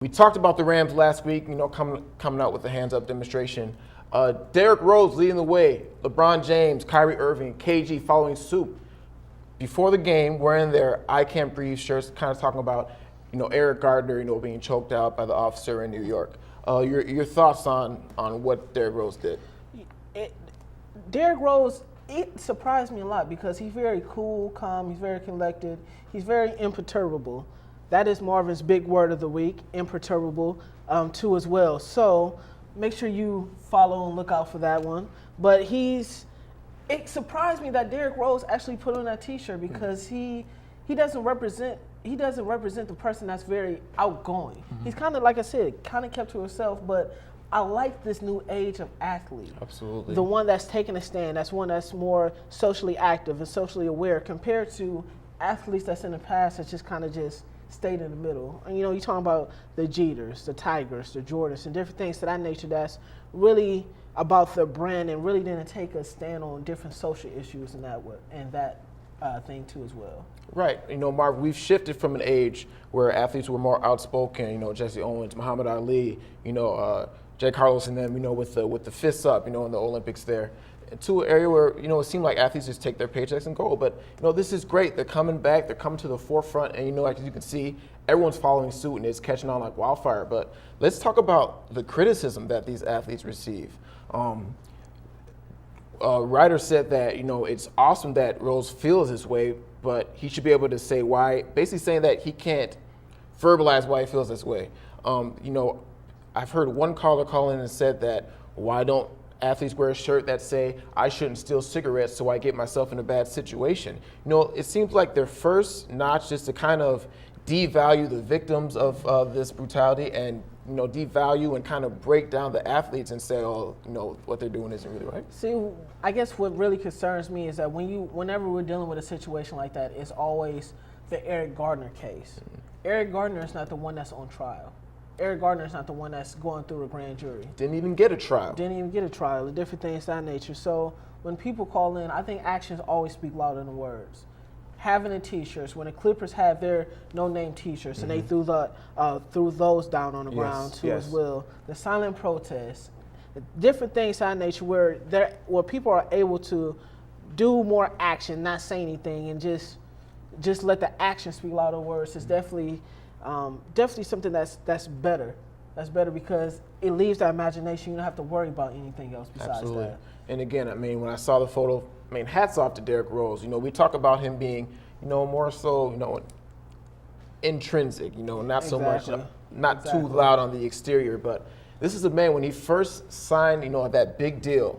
We talked about the Rams last week, coming out with the hands-up demonstration. Derrick Rose leading the way, LeBron James, Kyrie Irving, KG following suit. Before the game, wearing their I Can't Breathe shirts, kind of talking about, Eric Gardner, being choked out by the officer in New York. Your thoughts on what Derrick Rose did? Derrick Rose, it surprised me a lot because he's very cool, calm, he's very collected, he's very imperturbable. That is Marvin's big word of the week, imperturbable, too as well. So make sure you follow and look out for that one. But it surprised me that Derrick Rose actually put on that T-shirt because he doesn't represent the person that's very outgoing. Mm-hmm. He's kind of, like I said, kind of kept to himself, but I like this new age of athlete. Absolutely. The one that's taking a stand, that's one that's more socially active and socially aware compared to athletes that's in the past that just kind of just stayed in the middle. And you're talking about the Jeters, the Tigers, the Jordans, and different things to that nature that's really about their brand and really didn't take a stand on different social issues and that thing too as well. Right. Marv, we've shifted from an age where athletes were more outspoken, Jesse Owens, Muhammad Ali, Jay Carlos and them, with the fists up, in the Olympics there, to an area where, it seemed like athletes just take their paychecks and go. But, this is great. They're coming back. They're coming to the forefront. And, like you can see, everyone's following suit and it's catching on like wildfire. But let's talk about the criticism that these athletes receive. A writer said that, it's awesome that Rose feels this way, but he should be able to say why, basically saying that he can't verbalize why he feels this way. I've heard one caller call in and said that, why don't athletes wear a shirt that say, I shouldn't steal cigarettes so I get myself in a bad situation? It seems like their first notch is to kind of devalue the victims of this brutality and, devalue and kind of break down the athletes and say, what they're doing isn't really right. See, I guess what really concerns me is that whenever we're dealing with a situation like that, it's always the Eric Gardner case. Mm-hmm. Eric Gardner is not the one that's on trial. Eric Gardner is not the one that's going through a grand jury. Didn't even get a trial. The different things of that nature. So when people call in, I think actions always speak louder than words. Having the T-shirts, when the Clippers had their no-name T-shirts, mm-hmm. and they threw those down on the ground too as well. The silent protests, different things of that nature where people are able to do more action, not say anything, and just let the action speak louder than words. It's definitely something that's better. That's better because it leaves the imagination. You don't have to worry about anything else besides Absolutely. that. And again, when I saw the photo, hats off to Derrick Rose. We talk about him being, more so, intrinsic, not so much, not too loud on the exterior. But this is a man, when he first signed, that big deal,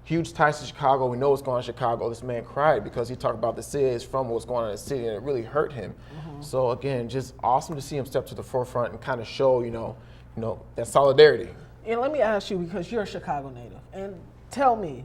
huge ties to Chicago. We know what's going on in Chicago. This man cried because he talked about the city is from what's going on in the city, and it really hurt him. Mm-hmm. So again, just awesome to see him step to the forefront and kind of show, that solidarity. And let me ask you, because you're a Chicago native, and tell me,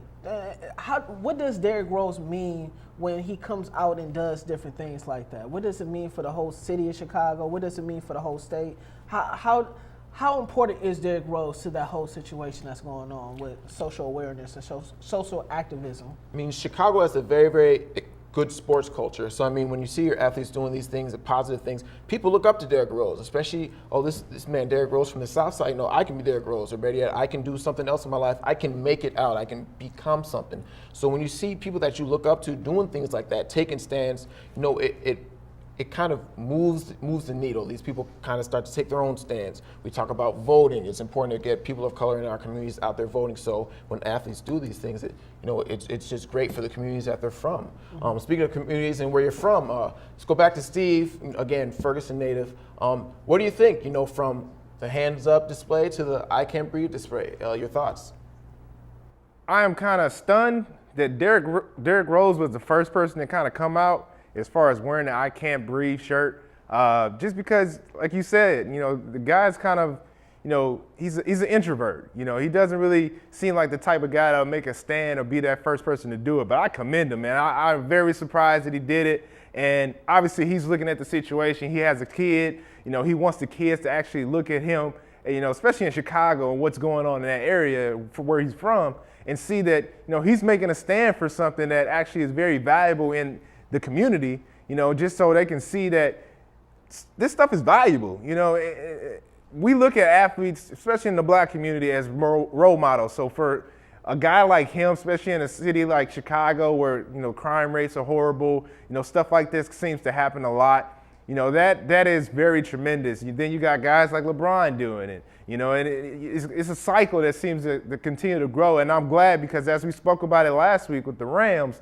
what does Derrick Rose mean when he comes out and does different things like that? What does it mean for the whole city of Chicago? What does it mean for the whole state? How important is Derrick Rose to that whole situation that's going on with social awareness and social activism? Chicago has a very, very good sports culture. So, when you see your athletes doing these things, positive things, people look up to Derrick Rose, especially, this man, Derrick Rose from the South Side, I can be Derrick Rose, or better yet, I can do something else in my life. I can make it out. I can become something. So when you see people that you look up to doing things like that, taking stands, it kind of moves the needle. These people kind of start to take their own stands. We talk about voting. It's important to get people of color in our communities out there voting. So when athletes do these things, it's just great for the communities that they're from. Mm-hmm. Speaking of communities and where you're from, let's go back to Steve, again, Ferguson native. What do you think, from the hands up display to the I Can't Breathe display? Your thoughts? I am kind of stunned that Derrick Rose was the first person to kind of come out as far as wearing the I Can't Breathe shirt, just because, like you said, the guy's kind of, he's an introvert. He doesn't really seem like the type of guy that'll make a stand or be that first person to do it. But I commend him, man. I'm very surprised that he did it. And obviously, he's looking at the situation. He has a kid. He wants the kids to actually look at him, especially in Chicago and what's going on in that area for where he's from, and see that, he's making a stand for something that actually is very valuable in the community, just so they can see that this stuff is valuable. we look at athletes, especially in the black community, as role models. So for a guy like him, especially in a city like Chicago, where crime rates are horrible, stuff like this seems to happen a lot. That is very tremendous. Then you got guys like LeBron doing it. And it's a cycle that seems to continue to grow. And I'm glad because as we spoke about it last week with the Rams,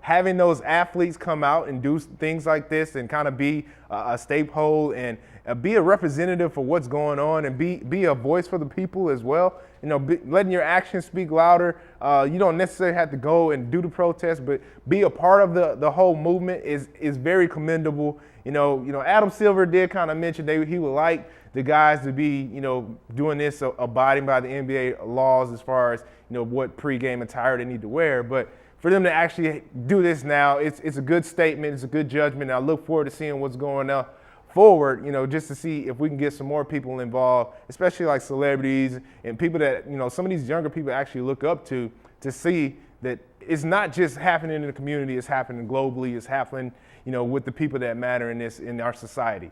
having those athletes come out and do things like this and kind of be a staple and be a representative for what's going on and be a voice for the people as well. Letting your actions speak louder. You don't necessarily have to go and do the protest, but be a part of the whole movement is very commendable. Adam Silver did kind of mention he would like the guys to be, doing this, abiding by the NBA laws as far as, what pregame attire they need to wear. But for them to actually do this now, it's a good statement. It's a good judgment. And I look forward to seeing what's going on forward, just to see if we can get some more people involved, especially like celebrities and people that, some of these younger people actually look up to see that it's not just happening in the community, it's happening globally, it's happening, with the people that matter in our society.